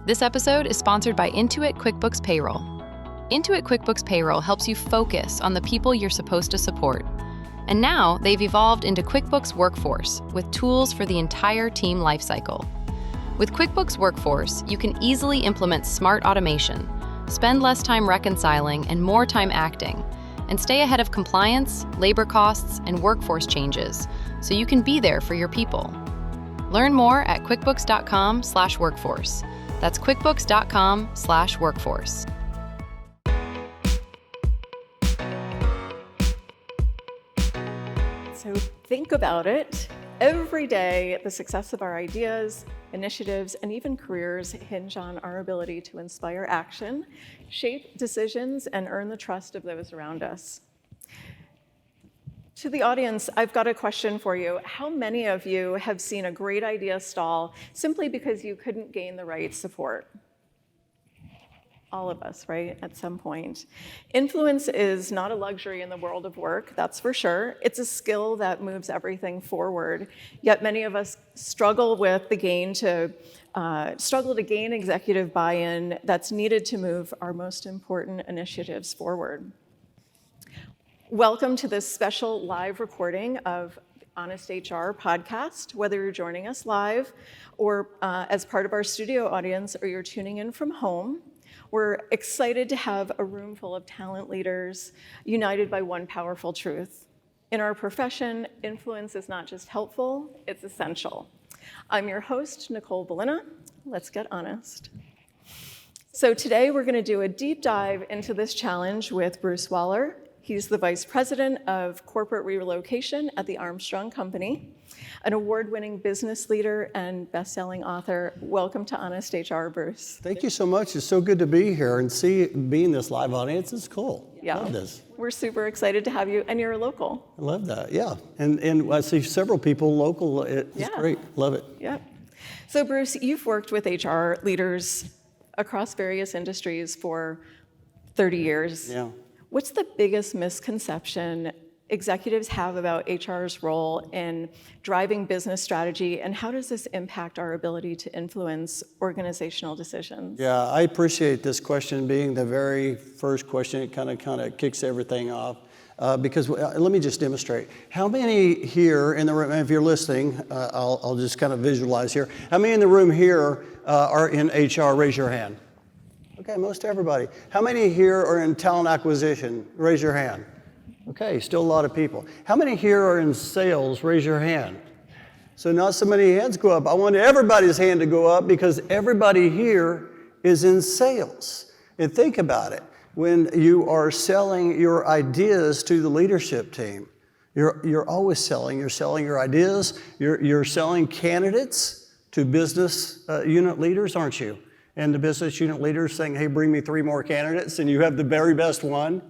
This episode is sponsored by Intuit QuickBooks Payroll. Intuit QuickBooks Payroll helps you focus on the people you're supposed to support. And now they've evolved into QuickBooks Workforce with tools for the entire team lifecycle. With QuickBooks Workforce, you can easily implement smart automation, spend less time reconciling and more time acting, and stay ahead of compliance, labor costs, and workforce changes so you can be there for your people. Learn more at quickbooks.com/workforce. That's quickbooks.com/workforce. So think about it. Every day, the success of our ideas, initiatives, and even careers hinge on our ability to inspire action, shape decisions, and earn the trust of those around us. To the audience, I've got a question for you. How many of you have seen a great idea stall simply because you couldn't gain the right support? All of us, right, at some point. Influence is not a luxury in the world of work, that's for sure. It's a skill that moves everything forward. Yet many of us struggle to gain executive buy-in that's needed to move our most important initiatives forward. Welcome to this special live recording of Honest HR podcast, whether you're joining us live or as part of our studio audience or you're tuning in from home. We're excited to have a room full of talent leaders united by one powerful truth. In our profession, influence is not just helpful, it's essential. I'm your host, Nicole Belina. Let's get honest. So today we're going to do a deep dive into this challenge with Bruce Waller. He's the Vice President of Corporate Relocation at the Armstrong Company, an award-winning business leader and best-selling author. Welcome to Honest HR, Bruce. Thank you so much. It's so good to be here and be in this live audience. It's cool. Yeah, I love this. We're super excited to have you, and you're a local. I love that, yeah. And I see several people local. It's great. Love it. Yeah. So Bruce, you've worked with HR leaders across various industries for 30 years. Yeah. What's the biggest misconception executives have about HR's role in driving business strategy, and how does this impact our ability to influence organizational decisions? Yeah, I appreciate this question being the very first question. It kind of kicks everything off because let me just demonstrate. How many here in the room, and if you're listening, I'll just kind of visualize here. How many in the room here are in HR? Raise your hand. Okay, most everybody. How many here are in talent acquisition? Raise your hand. Okay, still a lot of people. How many here are in sales? Raise your hand. So not so many hands go up. I want everybody's hand to go up because everybody here is in sales. And think about it. When you are selling your ideas to the leadership team, you're always selling. You're selling your ideas. You're selling candidates to business unit leaders, aren't you? And the business unit leaders saying, hey, bring me 3 more candidates, and you have the very best one.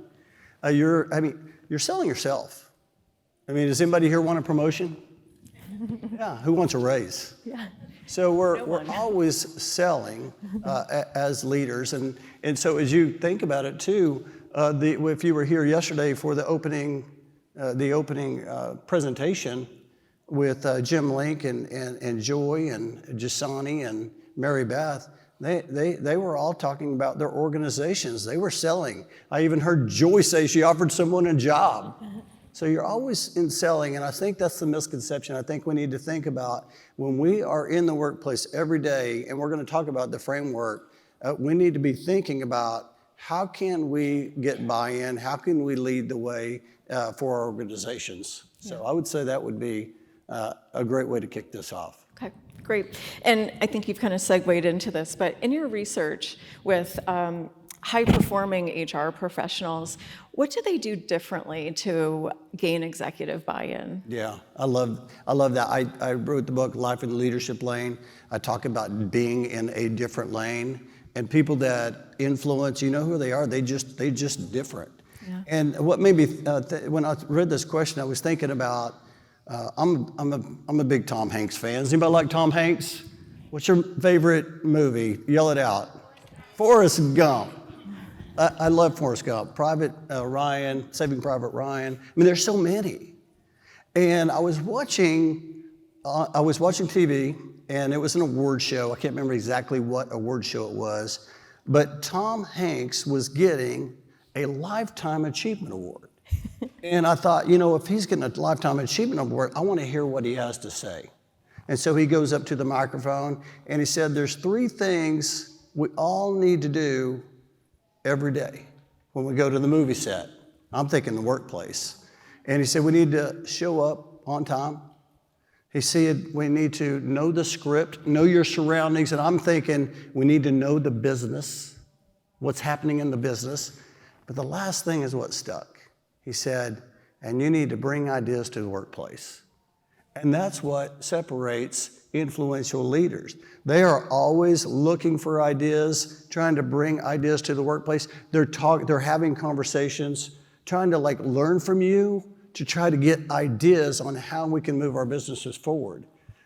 You're selling yourself. I mean, does anybody here want a promotion? Yeah, who wants a raise? Yeah. So we're always selling as leaders. And so as you think about it too, if you were here yesterday for the opening presentation with Jim Link and Joy and Jasani and Mary Beth, They were all talking about their organizations. They were selling. I even heard Joy say she offered someone a job. So you're always in selling, and I think that's the misconception. I think we need to think about when we are in the workplace every day, and we're going to talk about the framework, we need to be thinking about how can we get buy-in, how can we lead the way for our organizations. So I would say that would be a great way to kick this off. Okay, great. And I think you've kind of segued into this, but in your research with high-performing HR professionals, what do they do differently to gain executive buy-in? Yeah, I love that. I wrote the book Life in the Leadership Lane. I talk about being in a different lane, and people that influence, you know who they are. They just different. Yeah. And what made me when I read this question, I was thinking about. I'm a big Tom Hanks fan. Does anybody like Tom Hanks? What's your favorite movie? Yell it out. Forrest Gump. I love Forrest Gump. Private Ryan, Saving Private Ryan. I mean, there's so many. And I was watching TV, and it was an award show. I can't remember exactly what award show it was, but Tom Hanks was getting a Lifetime Achievement Award. And I thought, if he's getting a Lifetime Achievement Award, I want to hear what he has to say. And so he goes up to the microphone and he said, there's 3 things we all need to do every day when we go to the movie set. I'm thinking the workplace. And he said, we need to show up on time. He said, we need to know the script, know your surroundings. And I'm thinking, we need to know the business, what's happening in the business. But the last thing is what stuck. He said, and you need to bring ideas to the workplace. And that's what separates influential leaders. They are always looking for ideas, trying to bring ideas to the workplace. They're having conversations, trying to learn from you to try to get ideas on how we can move our businesses forward.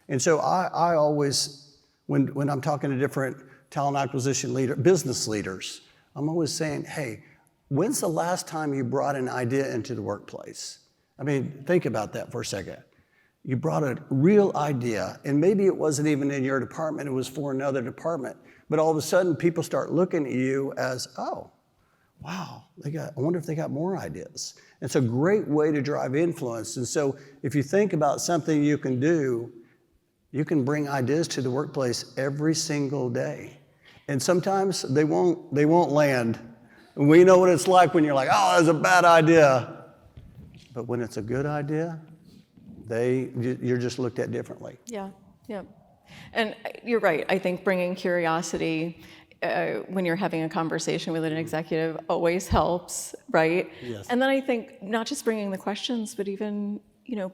And so I always, when I'm talking to different talent acquisition business leaders, I'm always saying, hey, when's the last time you brought an idea into the workplace? I mean, think about that for a second. You brought a real idea, and maybe it wasn't even in your department, it was for another department. But all of a sudden, people start looking at you as, oh, wow, I wonder if they got more ideas. It's a great way to drive influence. And so if you think about something you can do, you can bring ideas to the workplace every single day. And sometimes they won't land. And we know what it's like when you're like, oh, that's a bad idea. But when it's a good idea, you're just looked at differently. Yeah. And you're right. I think bringing curiosity when you're having a conversation with an executive always helps, right? Yes. And then I think not just bringing the questions, but even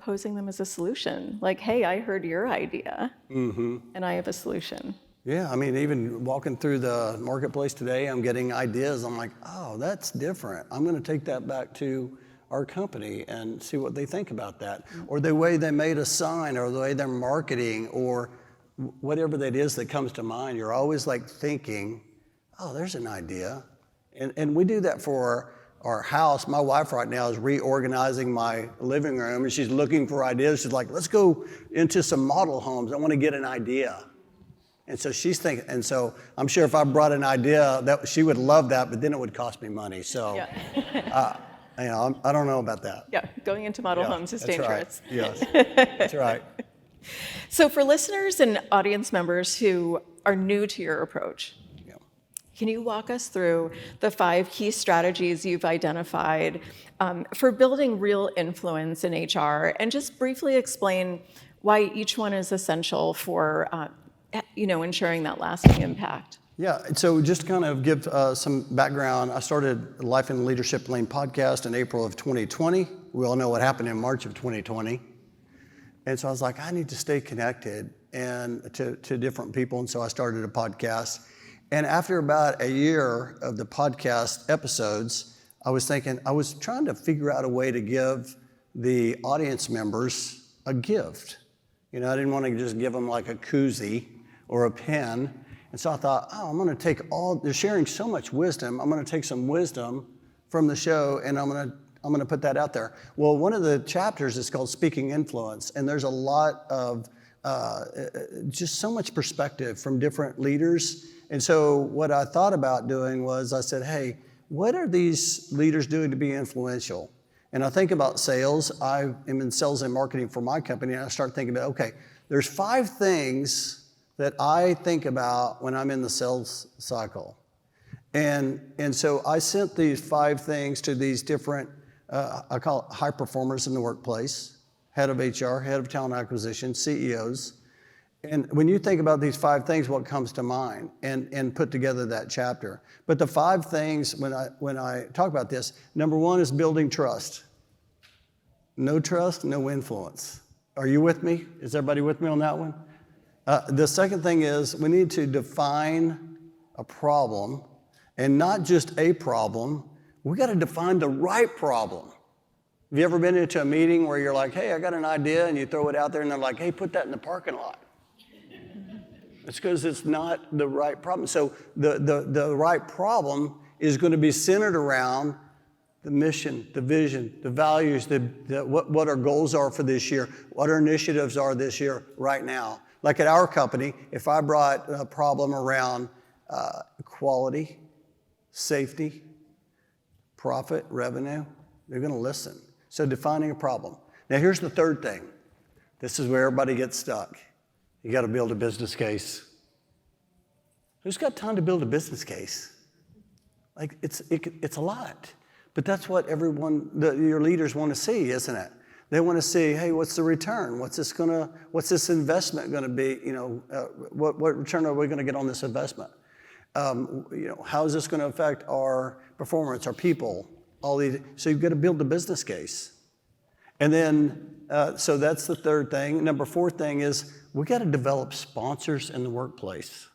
posing them as a solution. Like, hey, I heard your idea, and I have a solution. Yeah, I mean, even walking through the marketplace today, I'm getting ideas. I'm like, oh, that's different. I'm going to take that back to our company and see what they think about that. Or the way they made a sign, or the way they're marketing, or whatever that is that comes to mind. You're always thinking, oh, there's an idea. And we do that for our house. My wife right now is reorganizing my living room, and she's looking for ideas. She's like, let's go into some model homes. I want to get an idea. And so she's thinking, and so I'm sure if I brought an idea, that she would love that, but then it would cost me money. So, Yeah. I don't know about that. Yeah, going into model homes is dangerous. Right. Yes, that's right. So for listeners and audience members who are new to your approach, can you walk us through the 5 key strategies you've identified for building real influence in HR, and just briefly explain why each one is essential for ensuring that lasting impact? Yeah, so just to kind of give some background, I started Life in the Leadership Lane podcast in April of 2020. We all know what happened in March of 2020. And so I was like, I need to stay connected and to different people, and so I started a podcast. And after about a year of the podcast episodes, I was trying to figure out a way to give the audience members a gift. I didn't want to just give them like a koozie or a pen. And so I thought, I'm going to take they're sharing so much wisdom. I'm going to take some wisdom from the show, and I'm going to put that out there. Well, one of the chapters is called Speaking Influence, and there's a lot of just so much perspective from different leaders. And so what I thought about doing was I said, hey, what are these leaders doing to be influential? And I think about sales. I am in sales and marketing for my company, and I start thinking about, okay, there's 5 things that I think about when I'm in the sales cycle. And so I sent these 5 things to these different, I call it high performers in the workplace, head of HR, head of talent acquisition, CEOs. And when you think about these 5 things, what comes to mind? And put together that chapter. But the 5 things, when I talk about this, number 1 is building trust. No trust, no influence. Are you with me? Is everybody with me on that one? The second thing is we need to define a problem, and not just a problem. We got to define the right problem. Have you ever been into a meeting where you're like, hey, I got an idea, and you throw it out there, and they're like, hey, put that in the parking lot? It's because it's not the right problem. So the right problem is going to be centered around the mission, the vision, the values, what our goals are for this year, what our initiatives are this year, right now. Like at our company, if I brought a problem around quality, safety, profit, revenue, they're going to listen. So defining a problem. Now here's the third thing. This is where everybody gets stuck. You got to build a business case. Who's got time to build a business case? Like it's a lot, but that's what your leaders want to see, isn't it? They want to see, hey, what's the return? What's this investment going to be? What return are we going to get on this investment? How is this going to affect our performance, our people? So you've got to build the business case. And then, so that's the third thing. Number four thing is we got to develop sponsors in the workplace.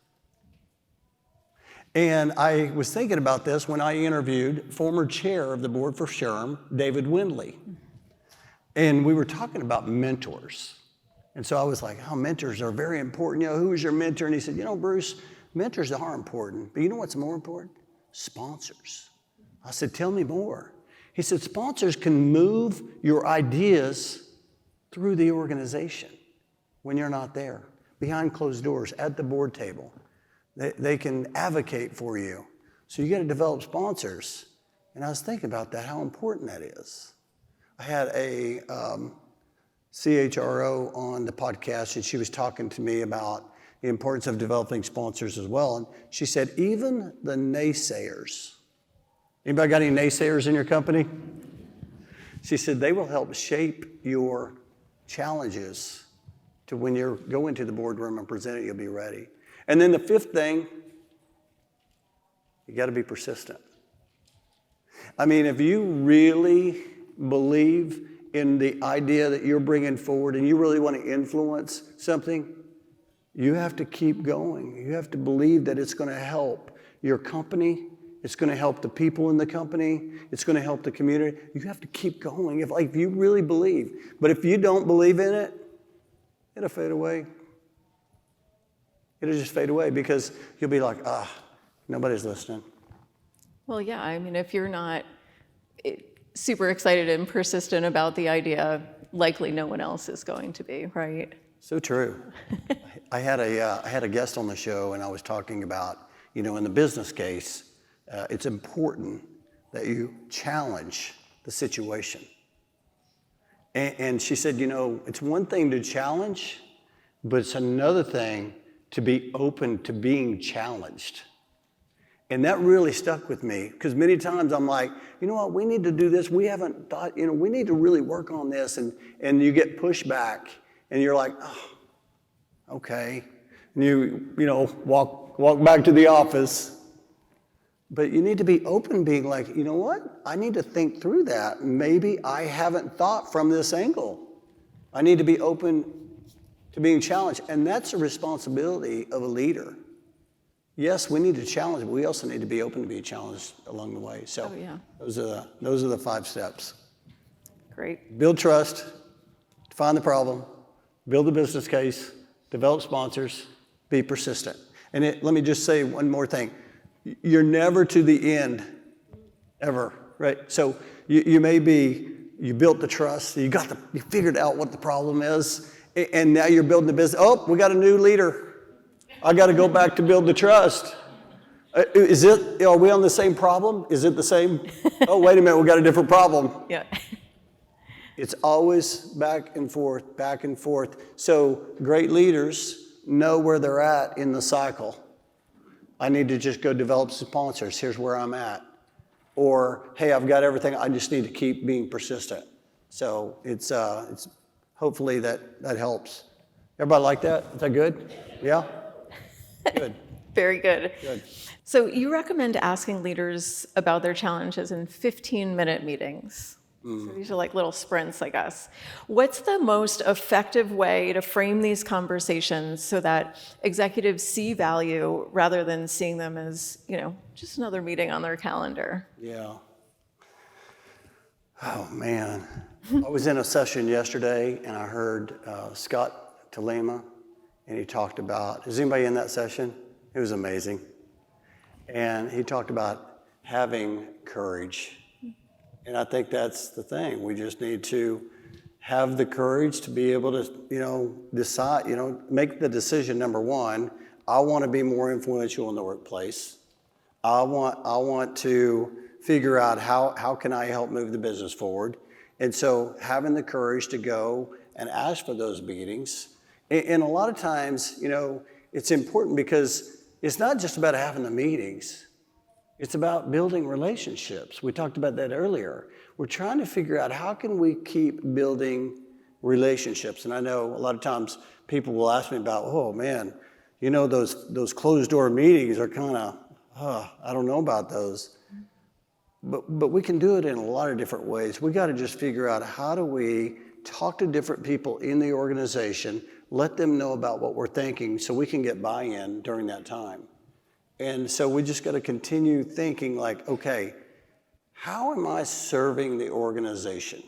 And I was thinking about this when I interviewed former chair of the board for SHRM, David Windley. And we were talking about mentors. And so I was like, mentors are very important. Who is your mentor? And he said, Bruce, mentors are important. But you know what's more important? Sponsors. I said, tell me more. He said, sponsors can move your ideas through the organization when you're not there, behind closed doors, at the board table. They can advocate for you. So you got to develop sponsors. And I was thinking about that, how important that is. I had a CHRO on the podcast, and she was talking to me about the importance of developing sponsors as well. And she said, even the naysayers, anybody got any naysayers in your company? She said, they will help shape your challenges to when you're going to the boardroom and present it, you'll be ready. And then the fifth thing, you got to be persistent. I mean, if you really believe in the idea that you're bringing forward and you really want to influence something, you have to keep going. You have to believe that it's going to help your company. It's going to help the people in the company. It's going to help the community. You have to keep going if you really believe. But if you don't believe in it, it'll fade away. It'll just fade away because you'll be like, nobody's listening. Well, yeah, I mean, if you're not super excited and persistent about the idea, likely no one else is going to be, right? So true. I had a guest on the show, and I was talking about, in the business case, it's important that you challenge the situation. And she said, it's one thing to challenge, but it's another thing to be open to being challenged. And that really stuck with me because many times I'm like, you know what, we need to do this. We haven't thought, we need to really work on this. And you get pushback and you're like, okay. And you walk back to the office. But you need to be open, being like, you know what, I need to think through that. Maybe I haven't thought from this angle. I need to be open to being challenged. And that's a responsibility of a leader. Yes, we need to challenge, but we also need to be open to being challenged along the way. So those are the 5 steps. Great. Build trust, define the problem, build the business case, develop sponsors, be persistent. And let me just say one more thing. You're never to the end, ever, right? So you built the trust, you figured out what the problem is, and now you're building the business. Oh, we got a new leader. I got to go back to build the trust. Are we on the same problem? Is it the same? Oh, wait a minute, we got a different problem. Yeah. It's always back and forth, back and forth. So great leaders know where they're at in the cycle. I need to just go develop sponsors. Here's where I'm at. Or, hey, I've got everything. I just need to keep being persistent. So it's hopefully that helps. Everybody like that? Is that good? Yeah? Good. Very good. Good. So you recommend asking leaders about their challenges in 15-minute meetings. So these are like little sprints, I guess. What's the most effective way to frame these conversations so that executives see value rather than seeing them as, just another meeting on their calendar? Yeah. Oh, man. I was in a session yesterday, and I heard Scott Talema, and he talked about, is anybody in that session? It was amazing. And he talked about having courage. And I think that's the thing. We just need to have the courage to be able to, decide, make the decision. Number one, I want to be more influential in the workplace. I want to figure out how can I help move the business forward. And so having the courage to go and ask for those meetings. And a lot of times, it's important because it's not just about having the meetings. It's about building relationships. We talked about that earlier. We're trying to figure out how can we keep building relationships. And I know a lot of times people will ask me about, oh man, those closed door meetings are kind of, I don't know about those. But we can do it in a lot of different ways. We got to just figure out how do we talk to different people in the organization, let them know about what we're thinking so we can get buy-in during that time. And so we just got to continue thinking like, okay, how am I serving the organization?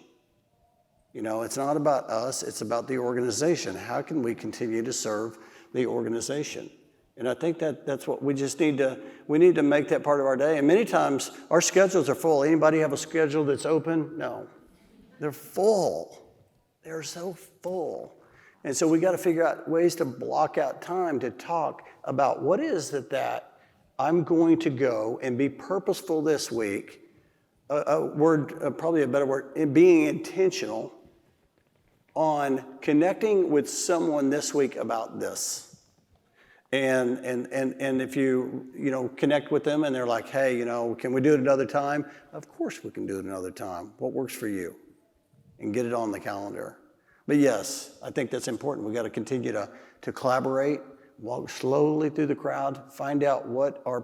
It's not about us, it's about the organization. How can we continue to serve the organization? And I think that's what we just need to make that part of our day. And many times our schedules are full. Anybody have a schedule that's open? No, they're full. They're so full. And so we got to figure out ways to block out time to talk about what is it that I'm going to go and be purposeful this week. Probably a better word, being intentional on connecting with someone this week about this. And if you connect with them and they're like, hey, can we do it another time? Of course we can do it another time. What works for you? And get it on the calendar. But yes, I think that's important. We got to continue to collaborate, walk slowly through the crowd, find out what are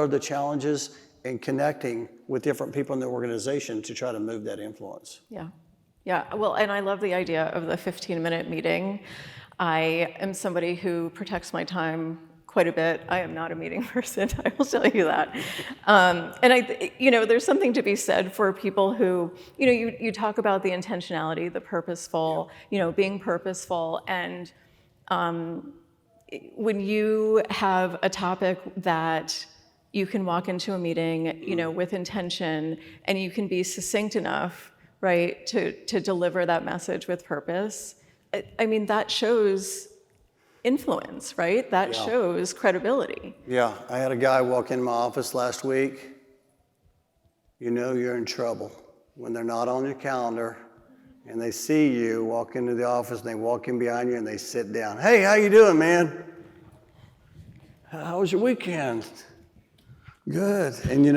the challenges, and connecting with different people in the organization to try to move that influence. Yeah. Well, and I love the idea of the 15-minute meeting. I am somebody who protects my time quite a bit. I am not a meeting person, I will tell you that. And there's something to be said for people who, you talk about the intentionality, the purposeful, being purposeful. And when you have a topic that you can walk into a meeting, with intention, and you can be succinct enough, right, to deliver that message with purpose, I mean, that shows influence, right? That shows credibility. Yeah, I had a guy walk in my office last week. You're in trouble when they're not on your calendar and they see you walk into the office and they walk in behind you and they sit down. Hey, how you doing, man? How was your weekend? Good. And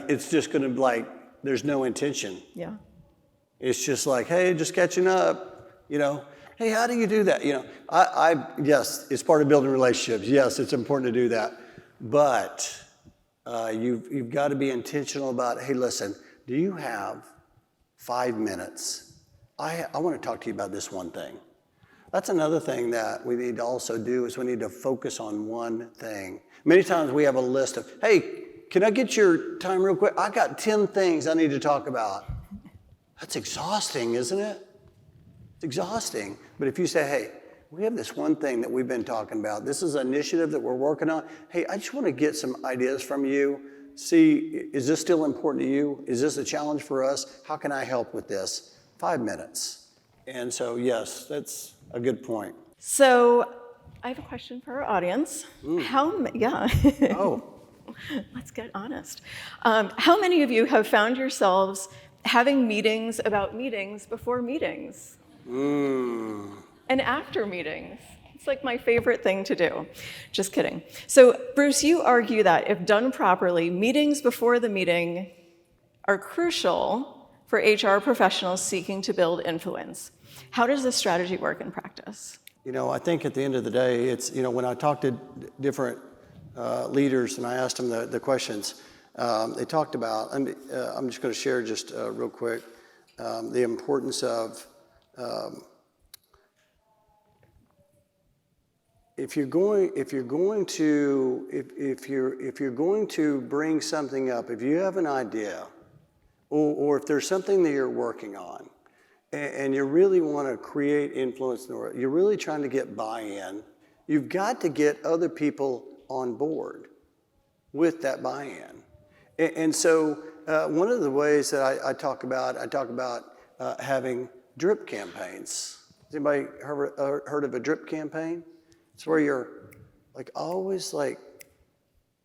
it's just gonna there's no intention. Yeah. It's just like, hey, just catching up, Hey, how do you do that? Yes, it's part of building relationships. Yes, it's important to do that. But you've got to be intentional about, hey, listen, do you have 5 minutes? I want to talk to you about this one thing. That's another thing that we need to also do is we need to focus on one thing. Many times we have a list of, hey, can I get your time real quick? I got 10 things I need to talk about. That's exhausting, isn't it? It's exhausting. But if you say, hey, we have this one thing that we've been talking about. This is an initiative that we're working on. Hey, I just want to get some ideas from you. See, is this still important to you? Is this a challenge for us? How can I help with this? 5 minutes. And so, yes, that's a good point. So I have a question for our audience. Oh. Let's get honest. How many of you have found yourselves having meetings about meetings before meetings? And after meetings? It's like my favorite thing to do. Just kidding. So Bruce, you argue that if done properly, meetings before the meeting are crucial for HR professionals seeking to build influence. How does this strategy work in practice? I think at the end of the day, it's, when I talk to different leaders and I asked them the questions, they talked about, I'm just going to share just real quick, the importance of if you're going to bring something up, if you have an idea, or if there's something that you're working on, and you really want to create influence in the world, you're really trying to get buy-in, you've got to get other people on board with that buy-in. And so one of the ways that I talk about having drip campaigns. Has anybody heard of a drip campaign? It's where you're like always like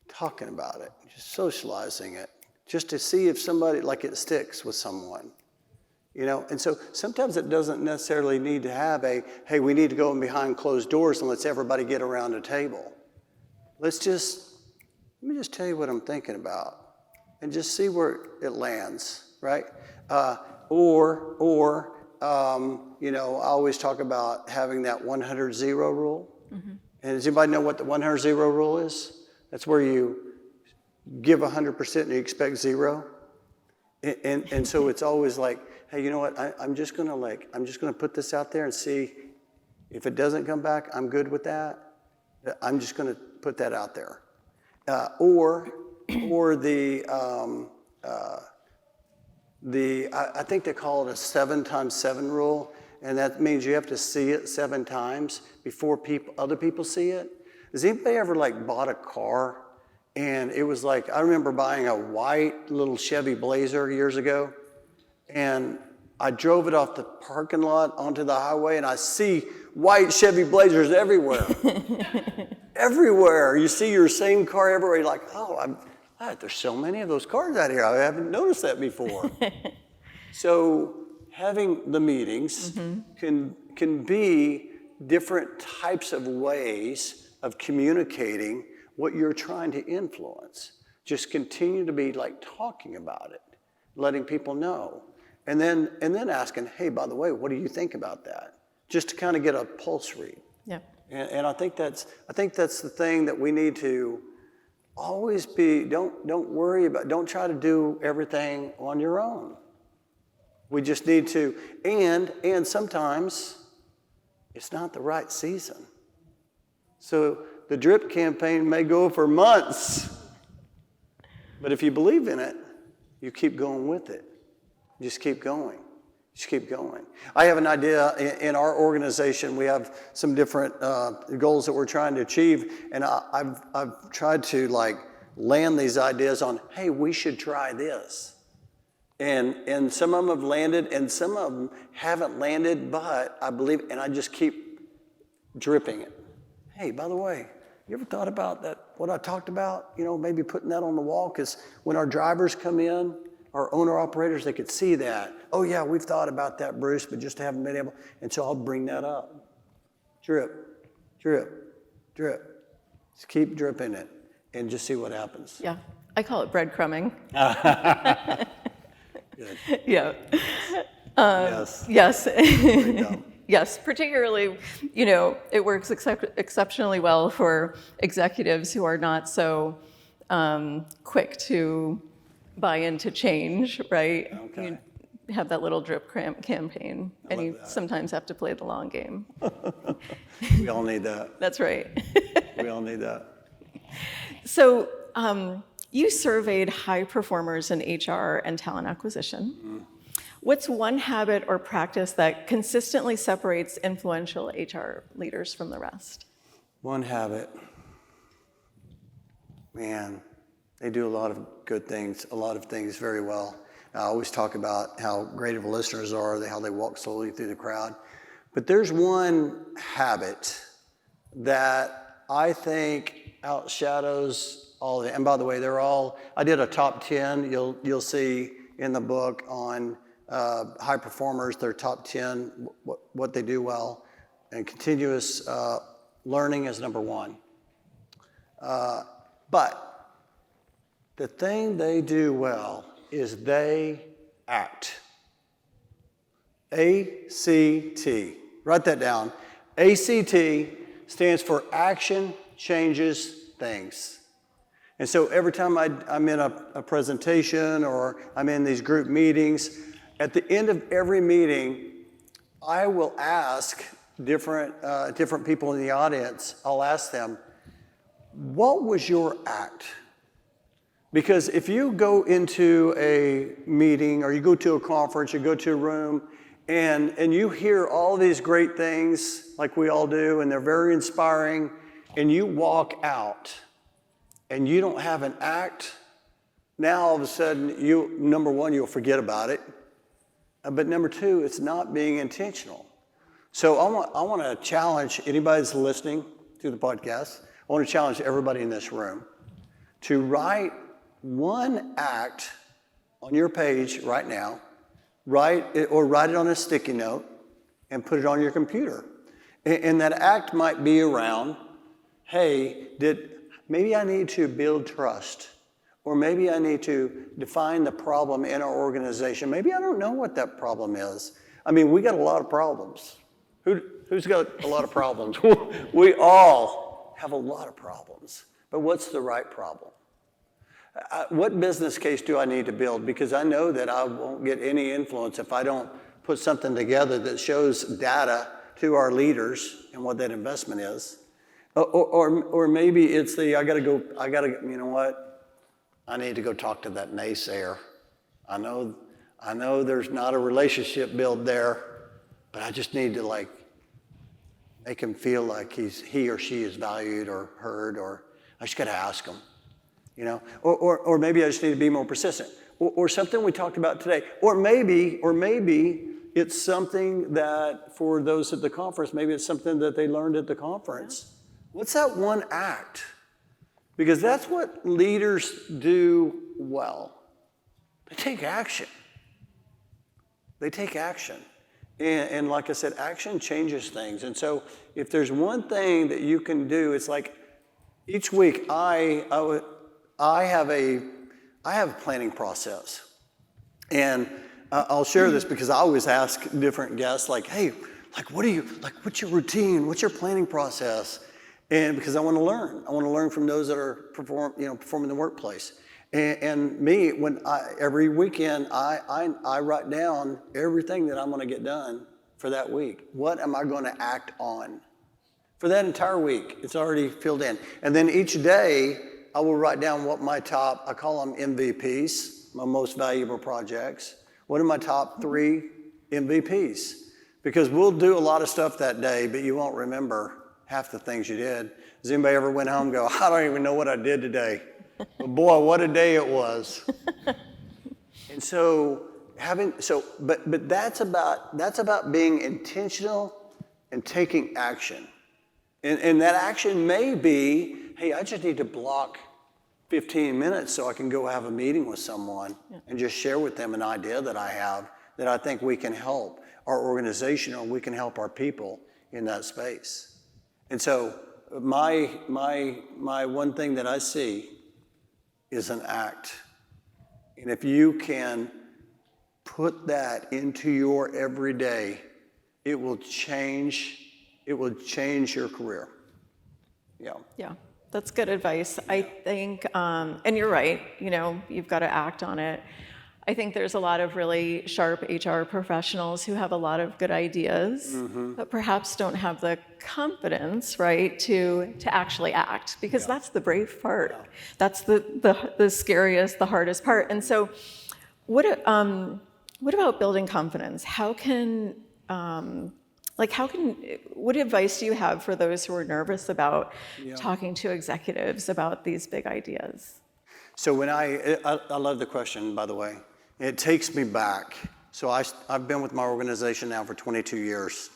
talking about it, just socializing it, just to see if somebody, like it sticks with someone. You know, and so sometimes it doesn't necessarily need to have a, hey, we need to go in behind closed doors and let's everybody get around a table. Let me just tell you what I'm thinking about and just see where it lands, right? You know, I always talk about having that 100-0 rule. Mm-hmm. And does anybody know what the 100-0 rule is? That's where you give 100% and you expect 0. And so it's always like, hey, you know what? I'm just gonna put this out there and see if it doesn't come back. I'm good with that. I'm just gonna put that out there. Or I think they call it a 7x7 rule, and that means you have to see it 7 times before other people see it. Has anybody ever like bought a car and it was like, I remember buying a white little Chevy Blazer years ago, and I drove it off the parking lot onto the highway, and I see white Chevy Blazers everywhere. Everywhere. You see your same car everywhere. You're like, oh, there's so many of those cars out here. I haven't noticed that before. So having the meetings can be different types of ways of communicating what you're trying to influence. Just continue to be like talking about it, letting people know. And then asking, hey, by the way, what do you think about that? Just to kind of get a pulse read. Yeah. And I think that's the thing that we need to always be. Don't worry about. Don't try to do everything on your own. We just need to. And sometimes it's not the right season. So the drip campaign may go for months, but if you believe in it, you keep going with it. Just keep going. Just keep going. I have an idea in our organization. We have some different goals that we're trying to achieve, and I've tried to like land these ideas on, hey, we should try this. And some of them have landed, and some of them haven't landed, but I believe, and I just keep dripping it. Hey, by the way, you ever thought about that? What I talked about? You know, maybe putting that on the wall, because when our drivers come in, our owner-operators, they could see that. Oh, yeah, we've thought about that, Bruce, but just haven't been able. And so I'll bring that up. Drip, drip, drip. Just keep dripping it and just see what happens. Yeah, I call it breadcrumbing. Good. Yeah. Yes. Yes. Yes, particularly, you know, it works exceptionally well for executives who are not so quick to buy into change, right? Okay. You have that little drip campaign, and you sometimes have to play the long game. We all need that. That's right. We all need that. So you surveyed high performers in HR and talent acquisition. Mm. What's one habit or practice that consistently separates influential HR leaders from the rest? One habit. Man, they do a lot of good things, a lot of things very well. I always talk about how great of listeners are, how they walk slowly through the crowd. But there's one habit that I think outshadows all of it. And by the way, I did a top 10, you'll see in the book on high performers, their top 10, what they do well. And continuous learning is number 1. But the thing they do well is they act. ACT. Write that down. ACT stands for Action Changes Things. And so every time I'm in a presentation or I'm in these group meetings, at the end of every meeting, I will ask different people in the audience, I'll ask them, what was your act? Because if you go into a meeting or you go to a conference, you go to a room, and you hear all these great things like we all do, and they're very inspiring, and you walk out and you don't have an act, now all of a sudden, number one, you'll forget about it. But number two, it's not being intentional. So I want to challenge anybody that's listening to the podcast. I want to challenge everybody in this room to write one act on your page right now, write it on a sticky note and put it on your computer. And that act might be around, hey, maybe I need to build trust, or maybe I need to define the problem in our organization. Maybe I don't know what that problem is. I mean, we got a lot of problems. Who's got a lot of problems? We all have a lot of problems. But what's the right problem? What business case do I need to build? Because I know that I won't get any influence if I don't put something together that shows data to our leaders and what that investment is. Or maybe it's you know what? I need to go talk to that naysayer. I know there's not a relationship built there, but I just need to make him feel like he or she is valued or heard, or I just got to ask him, you know, or maybe I just need to be more persistent, or something we talked about today, or maybe it's something that for those at the conference, maybe it's something that they learned at the conference. What's that one act? Because that's what leaders do well. They take action. They take action. And like I said, action changes things. And so if there's one thing that you can do, it's like each week I have a planning process. And I'll share this because I always ask different guests, hey, what's your routine? What's your planning process? And because I want to learn. I want to learn from those that are performing in the workplace. And me, every weekend, I write down everything that I'm going to get done for that week. What am I going to act on? For that entire week, it's already filled in. And then each day, I will write down what I call them MVPs, my most valuable projects. What are my top 3 MVPs? Because we'll do a lot of stuff that day, but you won't remember half the things you did. Does anybody ever went home and go, I don't even know what I did today? But boy, what a day it was. And so but that's about being intentional and taking action. And that action may be, hey, I just need to block 15 minutes so I can go have a meeting with someone and just share with them an idea that I have that I think we can help our organization or we can help our people in that space. And so my one thing that I see is an act. And if you can put that into your everyday, it will change your career. Yeah, that's good advice. I think, and you're right, you've got to act on it. I think there's a lot of really sharp HR professionals who have a lot of good ideas, but perhaps don't have the confidence, right, to actually act, because that's the brave part. Yeah. That's the scariest, the hardest part. And so, what about building confidence? What advice do you have for those who are nervous about talking to executives about these big ideas? So I love the question, by the way. It takes me back. So I've been with my organization now for 22 years.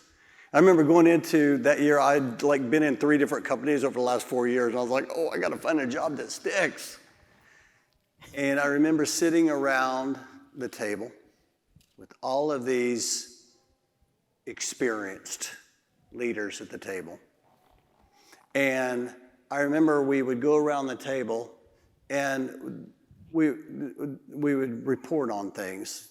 I remember going into that year, I'd been in 3 different companies over the last 4 years. And I was like, I got to find a job that sticks. And I remember sitting around the table with all of these experienced leaders at the table. And I remember we would go around the table and we would report on things,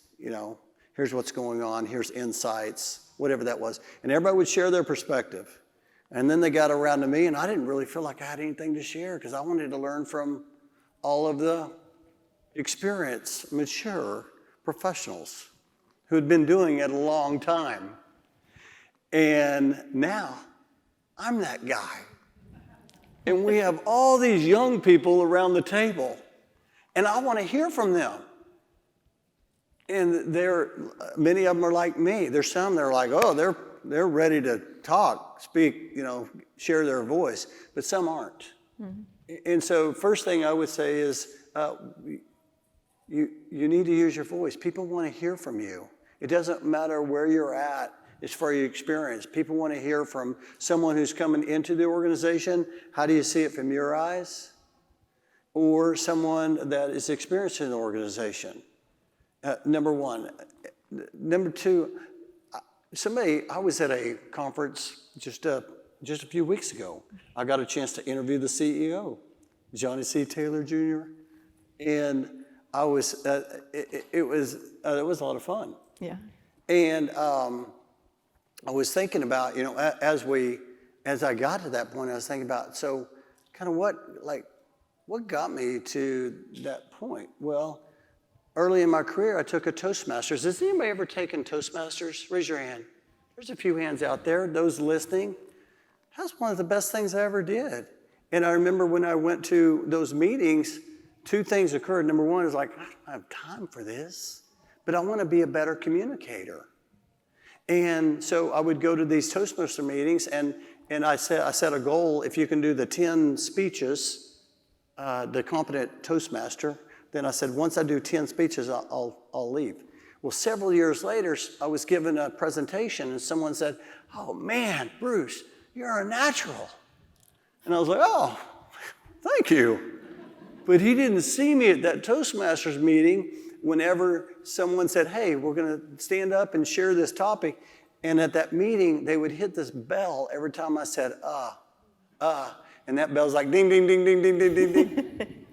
here's what's going on, here's insights, whatever that was. And everybody would share their perspective. And then they got around to me, and I didn't really feel like I had anything to share because I wanted to learn from all of the experienced, mature professionals who had been doing it a long time. And now I'm that guy. And we have all these young people around the table. And I want to hear from them. And many of them are like me. There's some that are like, they're ready to talk, speak, share their voice. But some aren't. Mm-hmm. And so first thing I would say is you need to use your voice. People want to hear from you. It doesn't matter where you're at as far as your experience. People want to hear from someone who's coming into the organization. How do you see it from your eyes? Or someone that is experienced in the organization. Number one. Number two, I was at a conference just a few weeks ago. I got a chance to interview the CEO, Johnny C. Taylor Jr., and I was, it was a lot of fun. Yeah. And I was thinking about, as I got to that point, I was thinking about, so kind of what got me to that point? Well, early in my career, I took a Toastmasters. Has anybody ever taken Toastmasters? Raise your hand. There's a few hands out there, those listening. That's one of the best things I ever did. And I remember when I went to those meetings, two things occurred. Number one is like, I don't have time for this, but I want to be a better communicator. And so I would go to these Toastmaster meetings, and I set a goal. If you can do the 10 speeches, the competent Toastmaster, then I said, once I do 10 speeches, I'll leave. Well, several years later, I was given a presentation, and someone said, oh man, Bruce, you're a natural. And I was like, oh, thank you. But he didn't see me at that Toastmasters meeting whenever someone said, hey, we're going to stand up and share this topic. And at that meeting, they would hit this bell every time I said, and that bell's like ding, ding, ding, ding, ding, ding, ding, ding.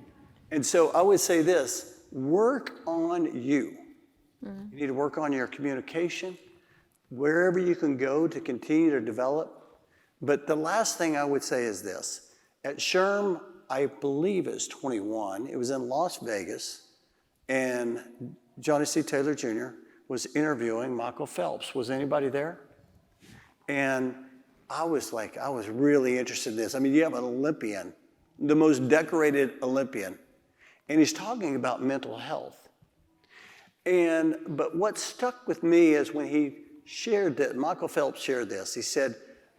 And so I would say this, work on you. Mm-hmm. You need to work on your communication, wherever you can go to continue to develop. But the last thing I would say is this. At SHRM, I believe it's 21. It was in Las Vegas, and Johnny C. Taylor Jr. was interviewing Michael Phelps. Was anybody there? And I was really interested in this. I mean, you have an Olympian, the most decorated Olympian, and he's talking about mental health. But what stuck with me is when he shared that, Michael Phelps shared this. He said,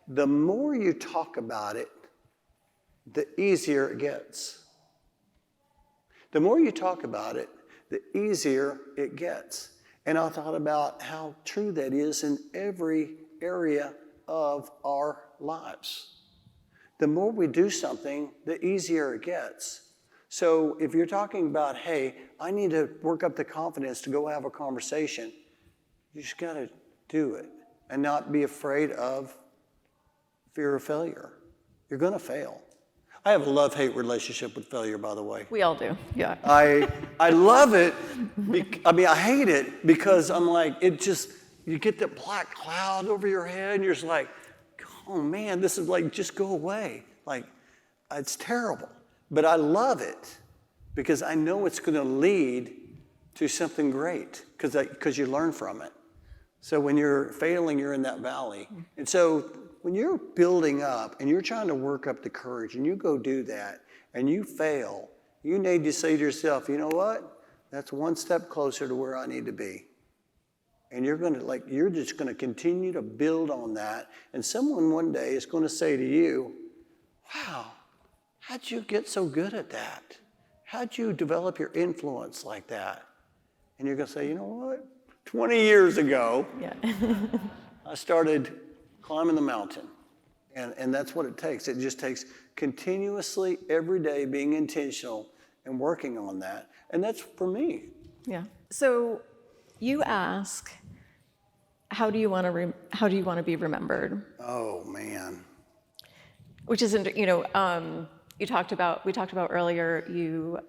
the more you talk about it, the easier it gets. The more you talk about it, the easier it gets. And I thought about how true that is in every area of our lives. The more we do something, the easier it gets. So if you're talking about, hey, I need to work up the confidence to go have a conversation, you just got to do it and not be afraid of fear of failure. You're going to fail. I have a love-hate relationship with failure, by the way. We all do, yeah. I love it. I hate it because I'm like, you get that black cloud over your head and you're just like, oh man, this is like, just go away. Like, it's terrible. But I love it because I know it's going to lead to something great because you learn from it. So when you're failing, you're in that valley. And so when you're building up and you're trying to work up the courage and you go do that and you fail, you need to say to yourself, you know what? That's one step closer to where I need to be. And you're just going to continue to build on that. And someone one day is going to say to you, wow, how'd you get so good at that? How'd you develop your influence like that? And you're going to say, you know what? 20 years ago, I started climbing the mountain. And that's what it takes. It just takes continuously, every day, being intentional and working on that. And that's for me. Yeah. So you ask, how do you want to be remembered? Oh, man. Which isn't, we talked about earlier, you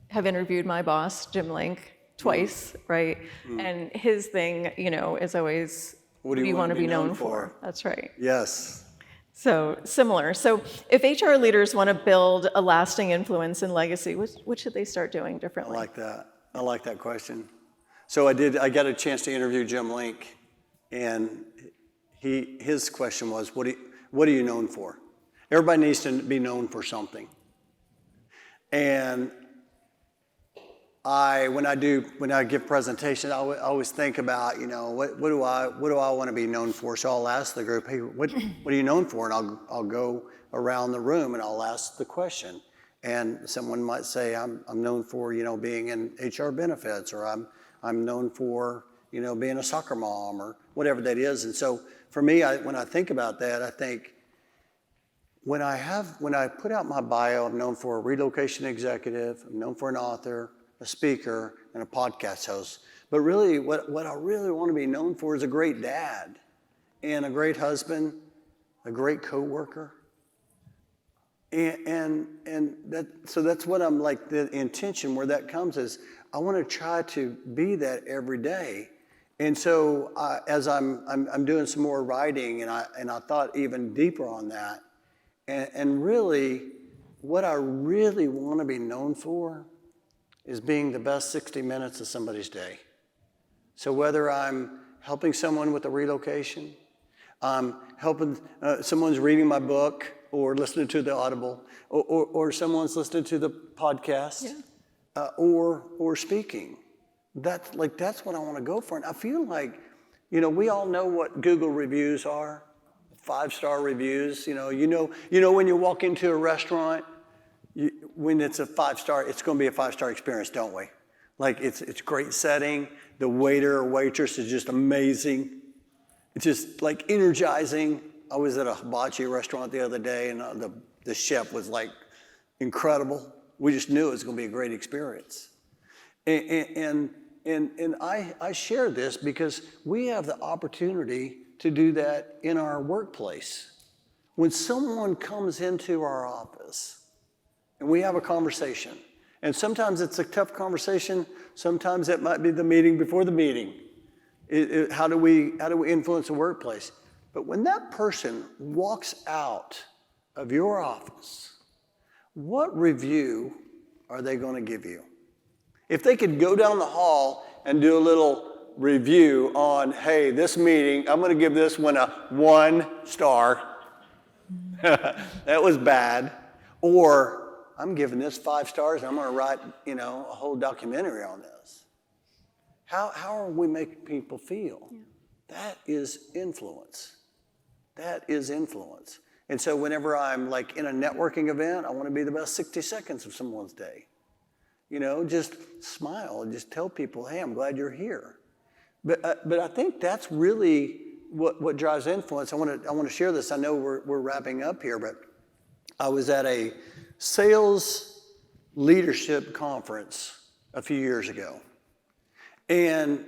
have interviewed my boss, Jim Link, twice, right? And his thing, is always, what do you want to be known for? That's right. Yes. So similar. So if HR leaders want to build a lasting influence and legacy, what should they start doing differently? I like that. I like that question. So I got a chance to interview Jim Link, and his question was, what are you known for? Everybody needs to be known for something. And when I give presentations, I always think about, what do I want to be known for? So I'll ask the group, hey, what are you known for? And I'll go around the room and I'll ask the question. And someone might say, I'm known for, being in HR benefits, or I'm known for, being a soccer mom or whatever that is. And so for me, when I think about that, I think when I put out my bio, I'm known for a relocation executive, I'm known for an author, a speaker, and a podcast host. But really, what I really want to be known for is a great dad and a great husband, a great coworker. So that's what I'm like, the intention where that comes is I want to try to be that every day. And so as I'm doing some more writing, and I thought even deeper on that, and really what I really want to be known for is being the best 60 minutes of somebody's day. So whether I'm helping someone with a relocation, helping someone's reading my book or listening to the Audible, or someone's listening to the podcast, or speaking. That's what I want to go for. And I feel like, we all know what Google reviews are, 5-star reviews. You know when you walk into a restaurant, when it's a 5-star, it's going to be a 5-star experience, don't we? Like it's great setting. The waiter or waitress is just amazing. It's just like energizing. I was at a hibachi restaurant the other day, and the chef was like incredible. We just knew it was going to be a great experience. And I share this because we have the opportunity to do that in our workplace. When someone comes into our office and we have a conversation, and sometimes it's a tough conversation, sometimes it might be the meeting before the meeting. How do we influence the workplace? But when that person walks out of your office, what review are they going to give you? If they could go down the hall and do a little review on, hey, this meeting, I'm going to give this one a 1 star. That was bad. Or I'm giving this 5 stars, and I'm going to write, a whole documentary on this. How are we making people feel? Yeah. That is influence. That is influence. And so whenever I'm like in a networking event, I want to be the best 60 seconds of someone's day. Just smile and just tell people, hey, I'm glad you're here. But I think that's really what drives influence. I want to share this. I know we're wrapping up here, but I was at a sales leadership conference a few years ago, and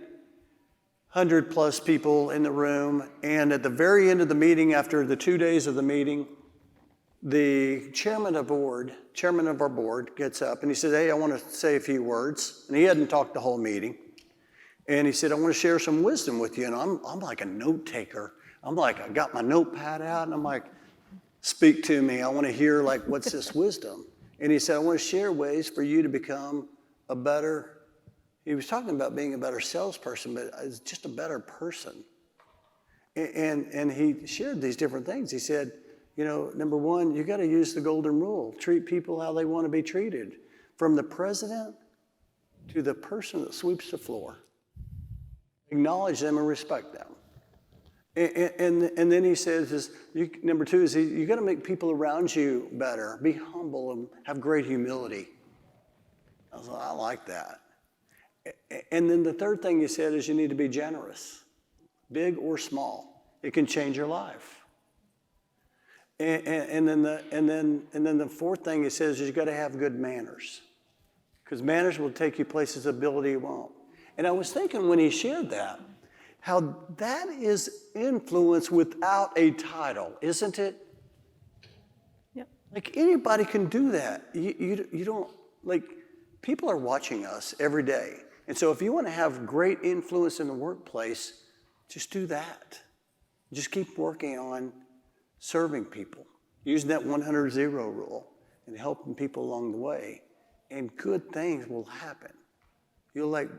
100+ people in the room. And at the very end of the meeting, after the 2 days of the meeting, the chairman of our board gets up and he said, hey, I want to say a few words. And he hadn't talked the whole meeting. And he said, I want to share some wisdom with you. And I'm like a note taker. I'm like, I got my notepad out and I'm like, speak to me. I want to hear like, what's this wisdom? And he said, I want to share ways for you to become a better, he was talking about being a better salesperson, but it's just a better person. And he shared these different things. He said, number one, you got to use the golden rule. Treat people how they want to be treated. From the president to the person that sweeps the floor. Acknowledge them and respect them. And then he says, number two is you got to make people around you better. Be humble and have great humility. I was like, I like that. And then the third thing he said is you need to be generous, big or small. It can change your life. And then the fourth thing he says is you got to have good manners, because manners will take you places ability won't. And I was thinking when he shared that, how that is influence without a title, isn't it? Yep. Like anybody can do that. You don't, like, people are watching us every day. And so if you want to have great influence in the workplace, just do that. Just keep working on serving people, using that 100-0 rule and helping people along the way. And good things will happen. You'll like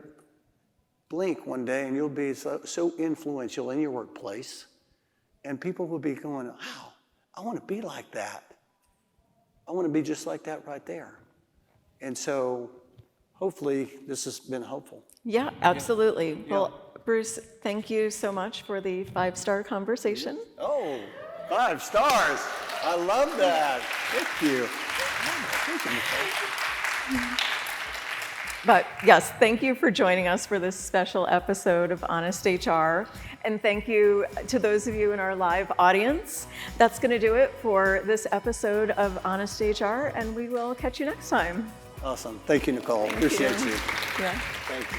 blink one day and you'll be so influential in your workplace, and people will be going, wow, I want to be like that. I want to be just like that right there. And so hopefully this has been helpful. Yeah, absolutely. Yeah. Well, Bruce, thank you so much for the 5-star conversation. Oh, 5 stars. I love that. Thank you. Thank you. But yes, thank you for joining us for this special episode of Honest HR. And thank you to those of you in our live audience. That's going to do it for this episode of Honest HR, and we will catch you next time. Awesome. Thank you, Nicole. Appreciate you. Yeah. Thank you.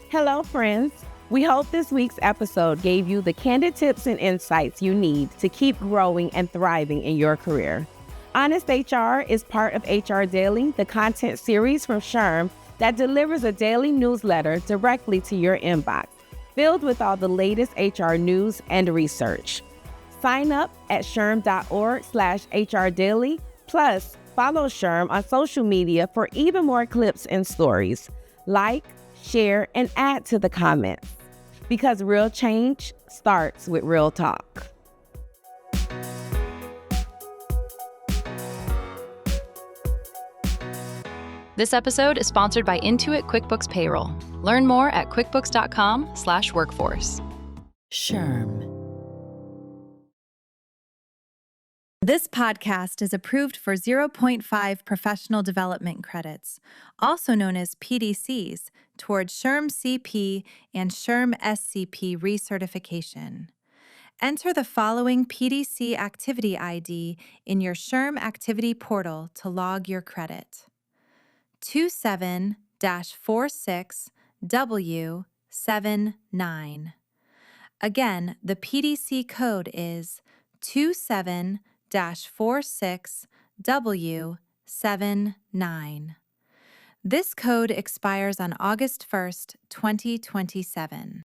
Hello, friends. We hope this week's episode gave you the candid tips and insights you need to keep growing and thriving in your career. Honest HR is part of HR Daily, the content series from SHRM that delivers a daily newsletter directly to your inbox, filled with all the latest HR news and research. Sign up at shrm.org/HR Daily, plus follow SHRM on social media for even more clips and stories. Like, share, and add to the comments, because real change starts with real talk. This episode is sponsored by Intuit QuickBooks Payroll. Learn more at quickbooks.com/workforce. SHRM. This podcast is approved for 0.5 professional development credits, also known as PDCs, towards SHRM CP and SHRM SCP recertification. Enter the following PDC activity ID in your SHRM activity portal to log your credit. 27-46W79. Again, the PDC code is 27-46W79. This code expires on August 1st, 2027.